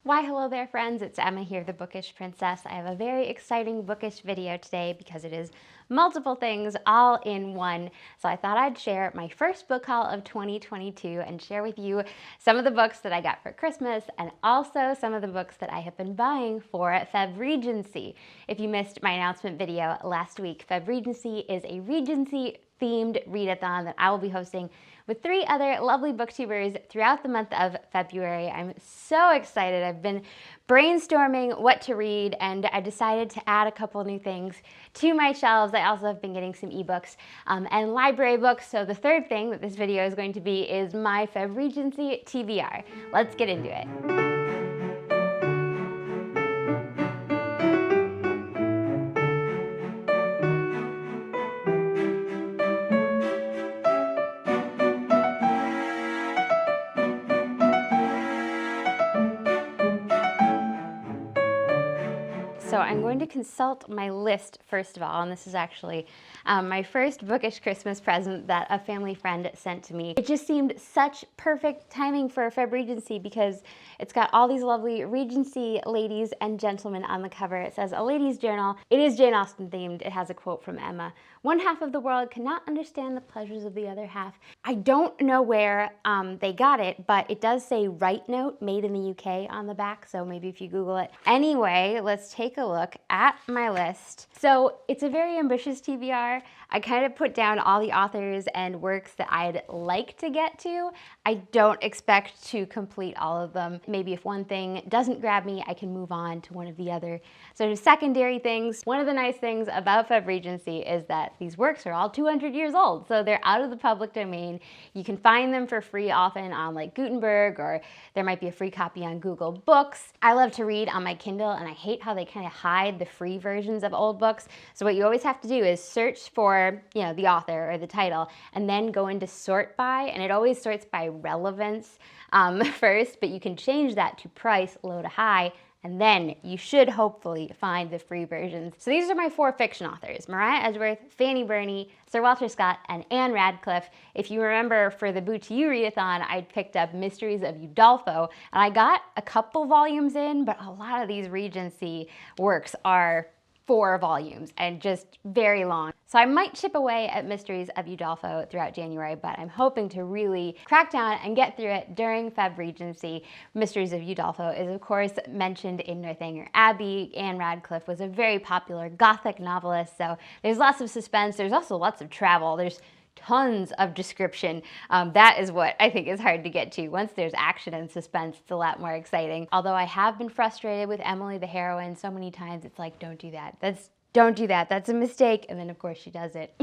Why hello there friends, it's Emma here, the Bookish Princess. I have a very exciting bookish video today because it is multiple things all in one. So I thought I'd share my first book haul of 2022 and share with you some of the books that I got for Christmas and also some of the books that I have been buying for Febregency. If you missed my announcement video last week, Febregency is a Regency themed readathon that I will be hosting with 3 other lovely booktubers throughout the month of February. I'm so excited. I've been brainstorming what to read and I decided to add a couple new things to my shelves. I also have been getting some ebooks and library books. So the third thing that this video is going to be is my Febregency TBR. Let's get into it. So I'm going to consult my list first of all, and this is actually my first bookish Christmas present that a family friend sent to me. It just seemed such perfect timing for Febregency because it's got all these lovely Regency ladies and gentlemen on the cover. It says, "A lady's journal." It is Jane Austen themed. It has a quote from Emma. "One half of the world cannot understand the pleasures of the other half." I don't know where they got it, but it does say "Right Note, made in the UK" on the back, so maybe if you Google it. Anyway, let's take a look at my list. So it's a very ambitious TBR. I kind of put down all the authors and works that I'd like to get to. I don't expect to complete all of them. Maybe if one thing doesn't grab me, I can move on to one of the other sort of secondary things. One of the nice things about Febregency is that these works are all 200 years old, so they're out of the public domain. You can find them for free often on like Gutenberg, or there might be a free copy on Google Books. I love to read on my Kindle and I hate how they kind of hide the free versions of old books. So what you always have to do is search for, you know, the author or the title and then go into sort by, and it always sorts by relevance first, but you can change that to price, low to high, and then you should hopefully find the free versions. So these are my 4 fiction authors: Mariah Edgeworth, Fanny Burney, Sir Walter Scott, and Anne Radcliffe. If you remember, for the Boo to You readathon, I picked up Mysteries of Udolpho, and I got a couple volumes in, but a lot of these Regency works are 4 volumes and just very long. So I might chip away at Mysteries of Udolpho throughout January, but I'm hoping to really crack down and get through it during Febregency. Mysteries of Udolpho is of course mentioned in Northanger Abbey. Anne Radcliffe was a very popular Gothic novelist, so there's lots of suspense. There's also lots of travel. There's tons of description. That is what I think is hard to get to. Once there's action and suspense, it's a lot more exciting. Although I have been frustrated with Emily the heroine so many times, it's like, don't do that. Don't do that. That's a mistake. And then of course she does it.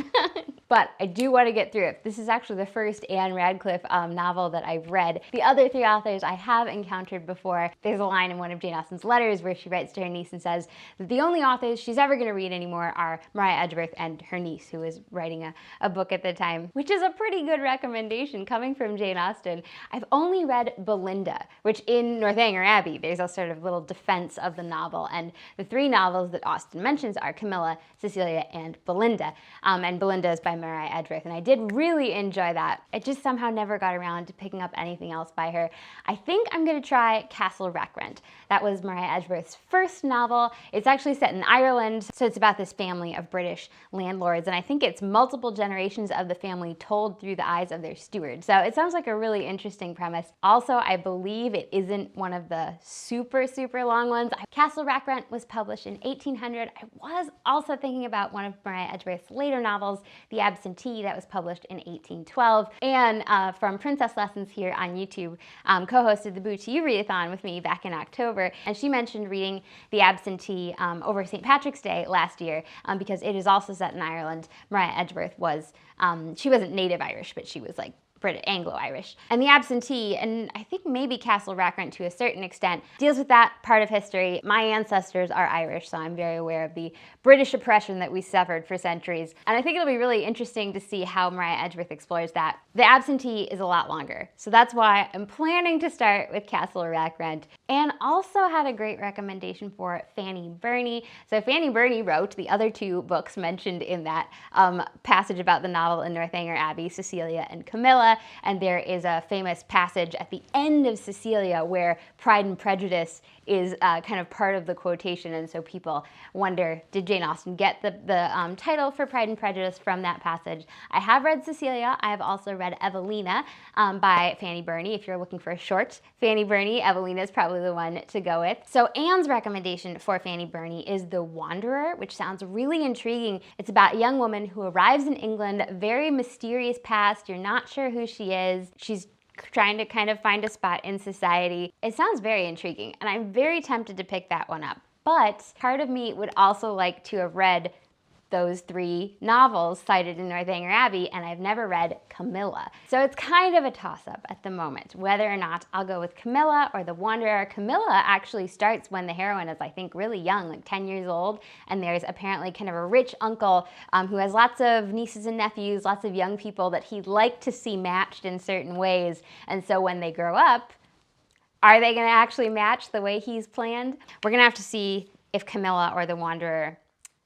But I do want to get through it. This is actually the first Anne Radcliffe novel that I've read. The other 3 authors I have encountered before. There's a line in one of Jane Austen's letters where she writes to her niece and says that the only authors she's ever going to read anymore are Mariah Edgeworth and her niece, who was writing a book at the time, which is a pretty good recommendation coming from Jane Austen. I've only read Belinda, which in Northanger Abbey, there's a sort of little defense of the novel, and the 3 novels that Austen mentions are Camilla, Cecilia, and Belinda. And Belinda is by Mariah Edgeworth, and I did really enjoy that. I just somehow never got around to picking up anything else by her. I think I'm gonna try Castle Rackrent. That was Mariah Edgeworth's first novel. It's actually set in Ireland, so it's about this family of British landlords, and I think it's multiple generations of the family told through the eyes of their steward. So it sounds like a really interesting premise. Also, I believe it isn't one of the super long ones. Castle Rackrent was published in 1800. I was also thinking about one of Mariah Edgeworth's later novels, The Absentee, that was published in 1812. And from Princess Lessons here on YouTube, co-hosted the Boo to You readathon with me back in October, and she mentioned reading The Absentee over St. Patrick's Day last year because it is also set in Ireland. Mariah Edgeworth was, she wasn't native Irish, but she was like Anglo-Irish. And The Absentee, and I think maybe Castle Rackrent to a certain extent, deals with that part of history. My ancestors are Irish, so I'm very aware of the British oppression that we suffered for centuries. And I think it'll be really interesting to see how Mariah Edgeworth explores that. The Absentee is a lot longer, so that's why I'm planning to start with Castle Rackrent. And also had a great recommendation for Fanny Burney. So Fanny Burney wrote the other 2 books mentioned in that passage about the novel in Northanger Abbey, Cecilia and Camilla. Camilla, and there is a famous passage at the end of Cecilia where Pride and Prejudice is kind of part of the quotation, and so people wonder, did Jane Austen get the title for Pride and Prejudice from that passage? I have read Cecilia. I have also read Evelina by Fanny Burney. If you're looking for a short Fanny Burney, Evelina is probably the one to go with. So Anne's recommendation for Fanny Burney is The Wanderer, which sounds really intriguing. It's about a young woman who arrives in England, very mysterious past. You're not sure who she is. She's trying to kind of find a spot in society. It sounds very intriguing, and I'm very tempted to pick that one up. But part of me would also like to have read those 3 novels cited in Northanger Abbey, and I've never read Camilla. So it's kind of a toss-up at the moment, whether or not I'll go with Camilla or The Wanderer. Camilla actually starts when the heroine is, I think, really young, like 10 years old, and there's apparently kind of a rich uncle who has lots of nieces and nephews, lots of young people that he'd like to see matched in certain ways, and so when they grow up, are they going to actually match the way he's planned? We're going to have to see if Camilla or The Wanderer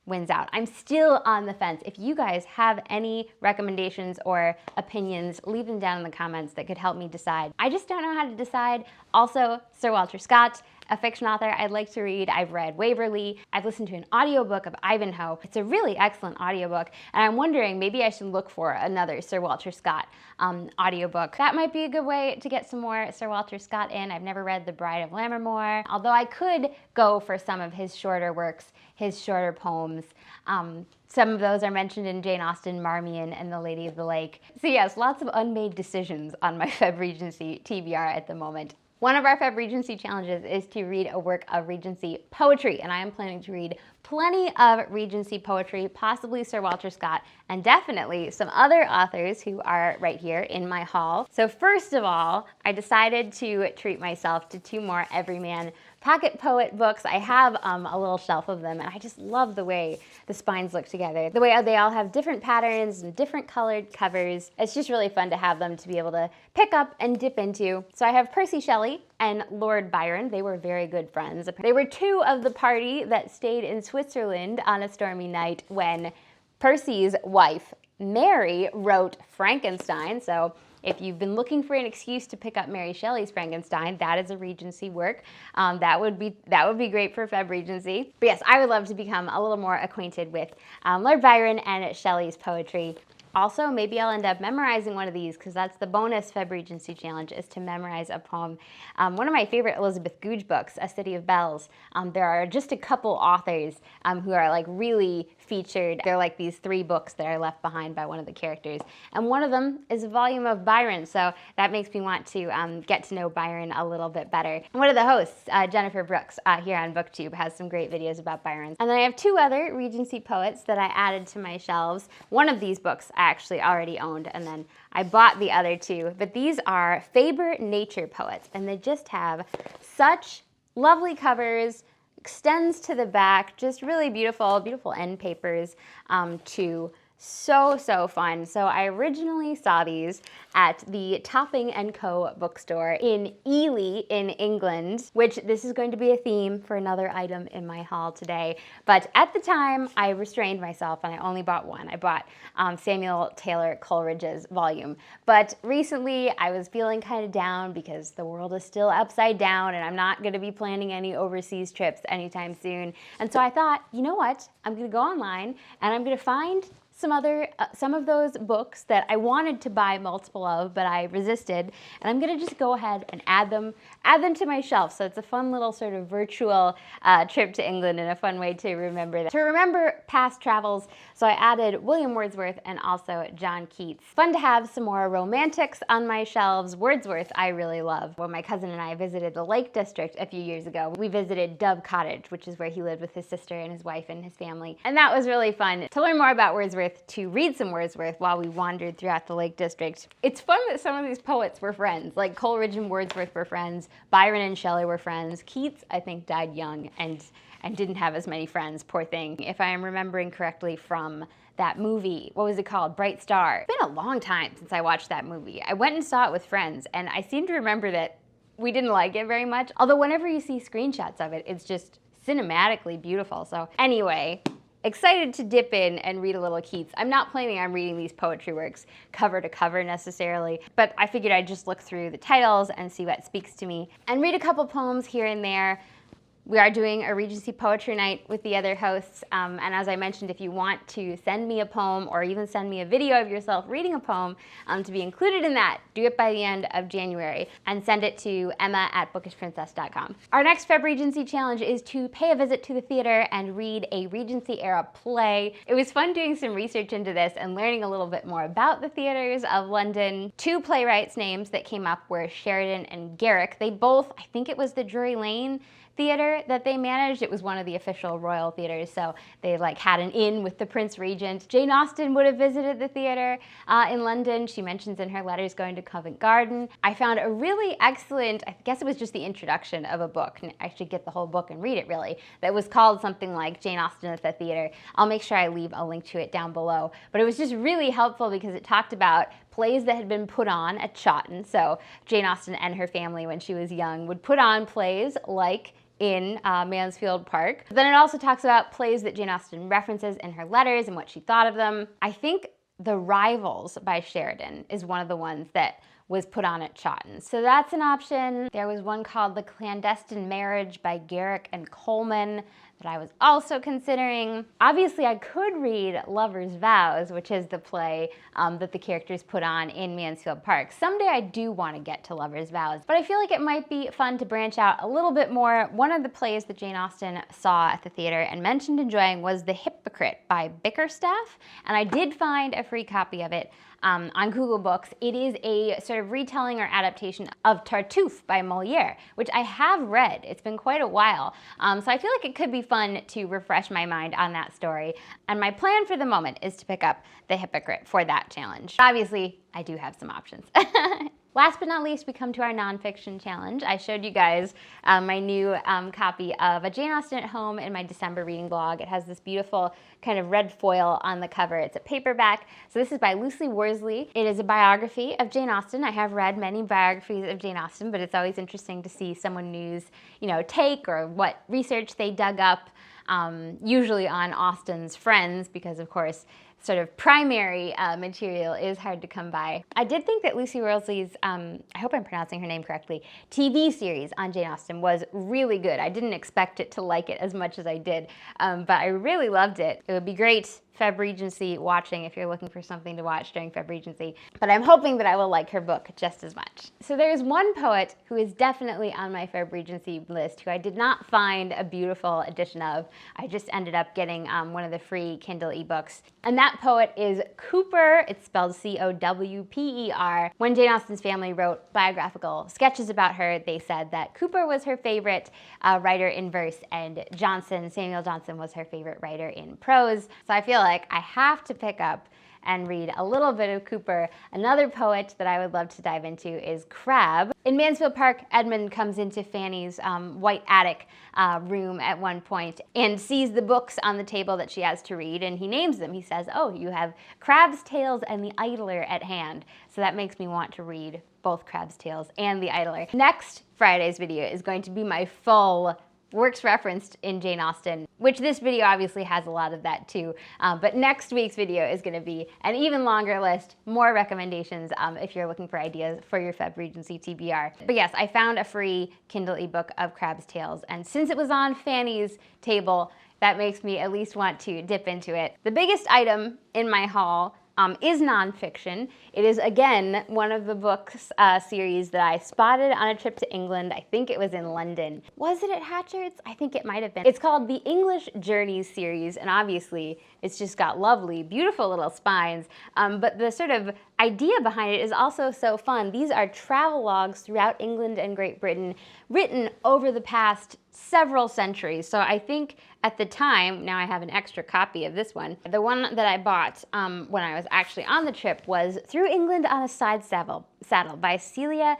wins out. I'm still on the fence. If you guys have any recommendations or opinions, leave them down in the comments that could help me decide. I just don't know how to decide. Also, Sir Walter Scott, a fiction author I'd like to read. I've read Waverley. I've listened to an audiobook of Ivanhoe. It's a really excellent audiobook, and I'm wondering maybe I should look for another Sir Walter Scott audiobook. That might be a good way to get some more Sir Walter Scott in. I've never read The Bride of Lammermoor, although I could go for some of his shorter works, his shorter poems. Some of those are mentioned in Jane Austen, Marmion, and The Lady of the Lake. So yes, lots of unmade decisions on my Febregency TBR at the moment. One of our Febregency challenges is to read a work of Regency poetry, and I am planning to read plenty of Regency poetry, possibly Sir Walter Scott, and definitely some other authors who are right here in my haul. So first of all, I decided to treat myself to 2 more Everyman pocket poet books. I have a little shelf of them, and I just love the way the spines look together. The way they all have different patterns and different colored covers. It's just really fun to have them to be able to pick up and dip into. So I have Percy Shelley and Lord Byron. They were very good friends. They were 2 of the party that stayed in Switzerland on a stormy night when Percy's wife, Mary, wrote Frankenstein. So if you've been looking for an excuse to pick up Mary Shelley's Frankenstein, that is a Regency work. That would be great for Febregency. But yes, I would love to become a little more acquainted with Lord Byron and Shelley's poetry. Also, maybe I'll end up memorizing one of these, because that's the bonus Febregency challenge, is to memorize a poem. One of my favorite Elizabeth Goudge books, A City of Bells, there are just a couple authors who are like really featured. They're like these 3 books that are left behind by one of the characters. And one of them is a volume of Byron, so that makes me want to get to know Byron a little bit better. And one of the hosts, Jennifer Brooks, here on BookTube, has some great videos about Byron. And then I have 2 other Regency poets that I added to my shelves. One of these books I actually already owned, and then I bought the other 2. But these are Faber nature poets, and they just have such lovely covers, extends to the back, just really beautiful, beautiful end papers too. So fun. So I originally saw these at the Topping & Co. bookstore in Ely in England, which this is going to be a theme for another item in my haul today. But at the time, I restrained myself and I only bought one. I bought Samuel Taylor Coleridge's volume. But recently, I was feeling kind of down because the world is still upside down and I'm not going to be planning any overseas trips anytime soon. And so I thought, you know what? I'm going to go online and I'm going to find some of those books that I wanted to buy multiple of, but I resisted, and I'm gonna just go ahead and add them to my shelf. So it's a fun little sort of virtual trip to England and a fun way to remember that. To remember past travels, so I added William Wordsworth and also John Keats. Fun to have some more romantics on my shelves. Wordsworth I really love. When my cousin and I visited the Lake District a few years ago, we visited Dove Cottage, which is where he lived with his sister and his wife and his family. And that was really fun. To learn more about Wordsworth, to read some Wordsworth while we wandered throughout the Lake District. It's fun that some of these poets were friends, like Coleridge and Wordsworth were friends, Byron and Shelley were friends. Keats, I think, died young and didn't have as many friends, poor thing. If I am remembering correctly from that movie, what was it called? Bright Star. It's been a long time since I watched that movie. I went and saw it with friends, and I seem to remember that we didn't like it very much. Although whenever you see screenshots of it, it's just cinematically beautiful. So anyway, excited to dip in and read a little Keats. I'm not planning on reading these poetry works cover to cover necessarily, but I figured I'd just look through the titles and see what speaks to me and read a couple poems here and there. We are doing a Regency Poetry Night with the other hosts, and as I mentioned, if you want to send me a poem or even send me a video of yourself reading a poem to be included in that, do it by the end of January and send it to emma@bookishprincess.com. Our next Feb Regency challenge is to pay a visit to the theater and read a Regency-era play. It was fun doing some research into this and learning a little bit more about the theaters of London. Two playwrights' names that came up were Sheridan and Garrick. They both, I think it was the Drury Lane theater that they managed. It was one of the official royal theaters, so they had an inn with the Prince Regent. Jane Austen would have visited the theater in London. She mentions in her letters going to Covent Garden. I found a really excellent, I guess it was just the introduction of a book, and I should get the whole book and read it really, that was called something like Jane Austen at the Theater. I'll make sure I leave a link to it down below. But it was just really helpful because it talked about plays that had been put on at Chawton. So Jane Austen and her family, when she was young, would put on plays like in Mansfield Park. Then it also talks about plays that Jane Austen references in her letters and what she thought of them. I think The Rivals by Sheridan is one of the ones that was put on at Chawton. So that's an option. There was one called The Clandestine Marriage by Garrick and Coleman that I was also considering. Obviously, I could read Lover's Vows, which is the play that the characters put on in Mansfield Park. Someday I do want to get to Lover's Vows, but I feel like it might be fun to branch out a little bit more. One of the plays that Jane Austen saw at the theater and mentioned enjoying was The Hypocrite by Bickerstaff, and I did find a free copy of it on Google Books. It is a sort of retelling or adaptation of Tartuffe by Molière, which I have read. It's been quite a while. So I feel like it could be fun to refresh my mind on that story. And my plan for the moment is to pick up The Hypocrite for that challenge. Obviously, I do have some options. Last but not least, we come to our nonfiction challenge. I showed you guys my new copy of A Jane Austen at Home in my December reading blog. It has this beautiful kind of red foil on the cover. It's a paperback. So this is by Lucy Worsley. It is a biography of Jane Austen. I have read many biographies of Jane Austen, but it's always interesting to see someone new's, take or what research they dug up, usually on Austen's friends, because of course, sort of primary material is hard to come by. I did think that Lucy Worsley's, I hope I'm pronouncing her name correctly, TV series on Jane Austen was really good. I didn't expect it to like it as much as I did, but I really loved it. It would be great Feb Regency watching if you're looking for something to watch during Feb Regency, but I'm hoping that I will like her book just as much. So there's one poet who is definitely on my Feb Regency list who I did not find a beautiful edition of. I just ended up getting one of the free Kindle ebooks, and that poet is Cowper. It's spelled C-O-W-P-E-R. When Jane Austen's family wrote biographical sketches about her, they said that Cowper was her favorite writer in verse, and Samuel Johnson was her favorite writer in prose. So I feel like I have to pick up and read a little bit of Cowper. Another poet that I would love to dive into is Crabbe. In Mansfield Park, Edmund comes into Fanny's white attic room at one point and sees the books on the table that she has to read, and he names them. He says, "Oh, you have Crabbe's Tales and The Idler at hand." So that makes me want to read both Crabbe's Tales and The Idler. Next Friday's video is going to be my full works referenced in Jane Austen, which this video obviously has a lot of that too. But next week's video is going to be an even longer list, more recommendations if you're looking for ideas for your Feb Regency TBR. But yes, I found a free Kindle ebook of Crabbe's Tales, and since it was on Fanny's table, that makes me at least want to dip into it. The biggest item in my haul is nonfiction. It is, again, one of the books series that I spotted on a trip to England. I think it was in London. Was it at Hatchard's? I think it might have been. It's called the English Journeys series, and obviously it's just got lovely, beautiful little spines, but the sort of idea behind it is also so fun. These are travel logs throughout England and Great Britain, written over the past several centuries. So I think at the time, now I have an extra copy of this one, the one that I bought when I was actually on the trip was Through England on a Side Saddle by Celia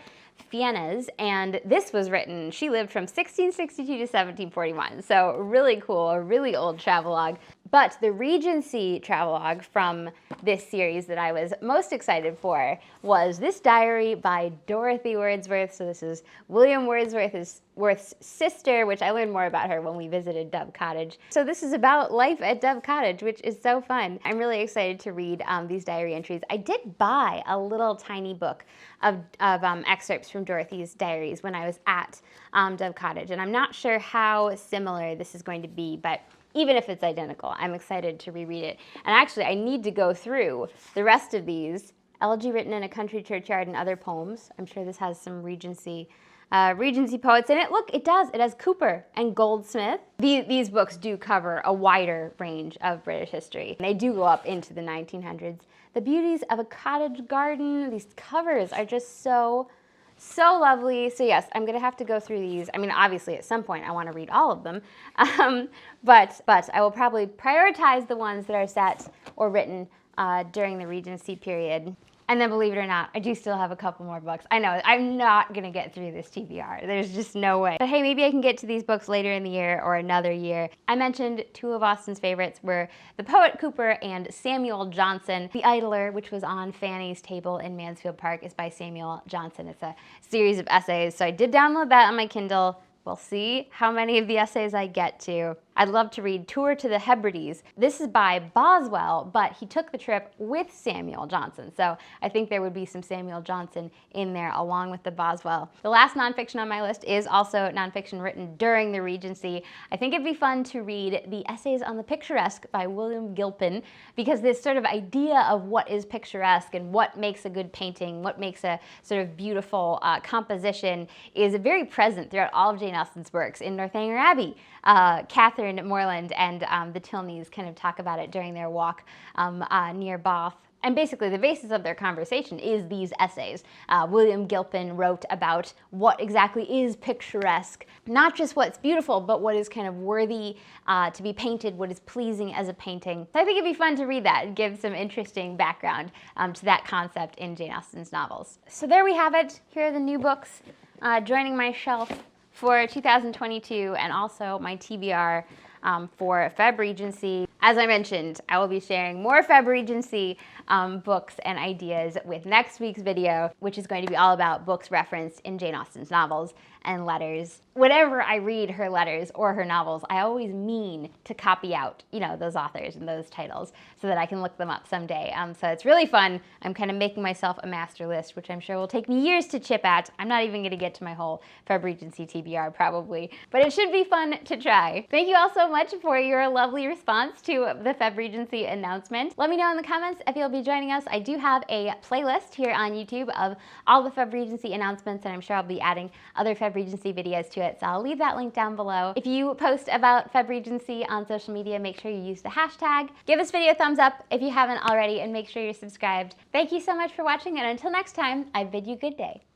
Fiennes, and this was written, she lived from 1662 to 1741, so really cool, a really old travelogue. But the Regency travelogue from this series that I was most excited for was this diary by Dorothy Wordsworth. So this is William Wordsworth's Wordsworth's sister, which I learned more about her when we visited Dove Cottage. So this is about life at Dove Cottage, which is so fun. I'm really excited to read these diary entries. I did buy a little tiny book of excerpts from Dorothy's diaries when I was at Dove Cottage, and I'm not sure how similar this is going to be, but even if it's identical, I'm excited to reread it. And actually, I need to go through the rest of these. Elegy written in a country churchyard and other poems. I'm sure this has some Regency poets in it. Look, it does. It has Cooper and Goldsmith. These books do cover a wider range of British history. They do go up into the 1900s. The beauties of a cottage garden. These covers are just so lovely. So yes, I'm gonna have to go through these. I mean, obviously at some point I want to read all of them, but I will probably prioritize the ones that are set or written during the Regency period. And then, believe it or not, I do still have a couple more books. I know, I'm not gonna get through this TBR. There's just no way. But hey, maybe I can get to these books later in the year or another year. I mentioned two of Austin's favorites were The Poet Cooper and Samuel Johnson. The Idler, which was on Fanny's table in Mansfield Park, is by Samuel Johnson. It's a series of essays, so I did download that on my Kindle. We'll see how many of the essays I get to. I'd love to read Tour to the Hebrides. This is by Boswell, but he took the trip with Samuel Johnson. So I think there would be some Samuel Johnson in there along with the Boswell. The last nonfiction on my list is also nonfiction written during the Regency. I think it'd be fun to read the essays on the Picturesque by William Gilpin, because this sort of idea of what is picturesque and what makes a good painting, what makes a sort of beautiful composition is very present throughout all of Jane Austen's works. In Northanger Abbey, Catherine Morland and the Tilneys kind of talk about it during their walk near Bath. And basically the basis of their conversation is these essays. William Gilpin wrote about what exactly is picturesque, not just what's beautiful, but what is kind of worthy to be painted, what is pleasing as a painting. So I think it'd be fun to read that and give some interesting background to that concept in Jane Austen's novels. So there we have it. Here are the new books joining my shelf for 2022, and also my TBR for Febregency. As I mentioned, I will be sharing more Febregency books and ideas with next week's video, which is going to be all about books referenced in Jane Austen's novels and letters. Whenever I read her letters or her novels, I always mean to copy out, you know, those authors and those titles so that I can look them up someday. So it's really fun. I'm kind of making myself a master list, which I'm sure will take me years to chip at. I'm not even going to get to my whole Febregency TBR probably, but it should be fun to try. Thank you all so much for your lovely response to the Febregency announcement. Let me know in the comments if you'll be joining us. I do have a playlist here on YouTube of all the Febregency announcements, and I'm sure I'll be adding other Febregency videos to it, so I'll leave that link down below. If you post about Febregency on social media, make sure you use the hashtag. Give this video a thumbs up if you haven't already, and make sure you're subscribed. Thank you so much for watching, and until next time, I bid you good day.